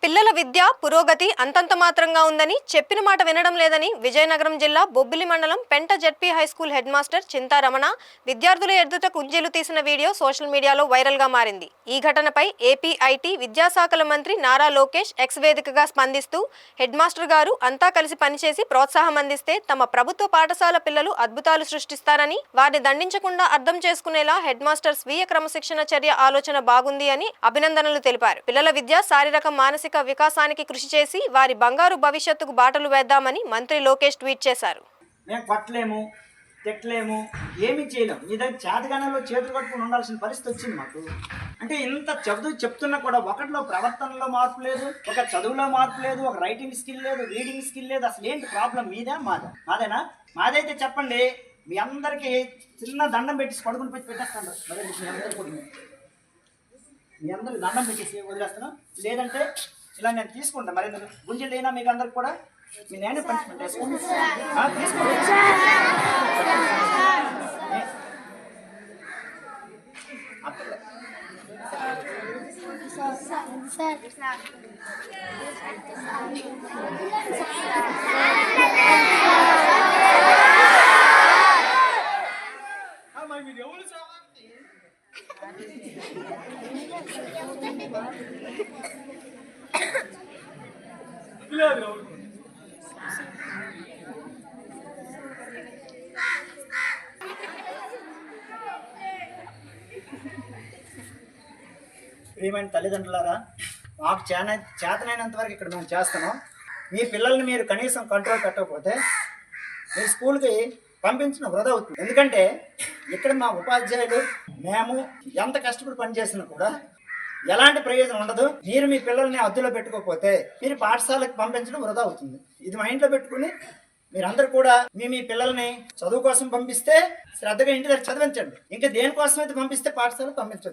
పిల్లల విద్య పురోగతి అంతంత మాత్రంగా ఉందని చెప్పిన మాట వినడం లేదని విజయనగరం జిల్లా బొబ్బిలి మండలం పెంట జెడ్పీ హైస్కూల్ హెడ్ మాస్టర్ చింతారమణ విద్యార్థుల ఎదుట కుంజీలు తీసిన వీడియో సోషల్ మీడియాలో వైరల్ గా మారింది. ఈ ఘటనపై ఏపీ ఐటీ విద్యాశాఖల మంత్రి నారా లోకేష్ ఎక్స్ వేదికగా స్పందిస్తూ హెడ్ మాస్టర్ గారు అంతా కలిసి పనిచేసి ప్రోత్సాహం అందిస్తే తమ ప్రభుత్వ పాఠశాల పిల్లలు అద్భుతాలు సృష్టిస్తారని, వారిని దండించకుండా అర్థం చేసుకునేలా హెడ్ మాస్టర్ స్వీయ క్రమశిక్షణ చర్య ఆలోచన బాగుంది అని అభినందనలు తెలిపారు. పిల్లల విద్య శారీరక మానసిక వికాసానికి కృషి చేసి వారి బంగారు భవిష్యత్తుకు బాటలు వేద్దామని మంత్రి లోకేష్ ట్వీట్ చేశారు. మేము కొట్టలేము, తిట్టలేము, ఏమీ చేయలేము. మీ దగ్గర చేతగానంలో చేతులు కట్టుకుని ఉండాల్సిన పరిస్థితి వచ్చింది మాకు. అంటే ఇంత చదువు చెప్తున్నా కూడా ఒకటిలో ప్రవర్తనలో మార్పు లేదు, ఒక చదువులో మార్పు లేదు, ఒక రైటింగ్ స్కిల్ లేదు, రీడింగ్ స్కిల్ లేదు. అసలు ఏంటి ప్రాబ్లం? మీదా మాదేనా? మాదైతే చెప్పండి. మీ అందరికీ చిన్న దండం పెట్టి పడుకుని పెట్టేస్తాను. మీ అందరికి దండం పెట్టేసి వదిలేస్తాను. లేదంటే ఇలా నేను తీసుకుంటాను. మరి గుంజలు అయినా మీకు అందరికి కూడా మీ నేనే పనిష్మెంట్ వేసుకోండి. ప్రియమైన తల్లిదండ్రులారా, మాకు చేతనైనంత వరకు ఇక్కడ మేము చేస్తున్నాం. మీ పిల్లల్ని మీరు కనీసం కంట్రోల్ పెట్టకపోతే మీ స్కూల్కి పంపించిన వృధా అవుతుంది. ఎందుకంటే ఇక్కడ మా ఉపాధ్యాయులు మేము ఎంత కష్టపడి పనిచేసినా కూడా ఎలాంటి ప్రయోజనం ఉండదు. మీరు మీ పిల్లల్ని అద్దులో పెట్టుకోకపోతే మీరు పాఠశాలకు పంపించడం వృధా అవుతుంది. ఇది మైండ్లో పెట్టుకుని మీరందరూ కూడా మీ పిల్లల్ని చదువు కోసం పంపిస్తే శ్రద్ధగా ఇంటి దగ్గర చదివించండి. ఇంకా దేనికోసం అయితే పంపిస్తే పాఠశాలకు పంపించండి.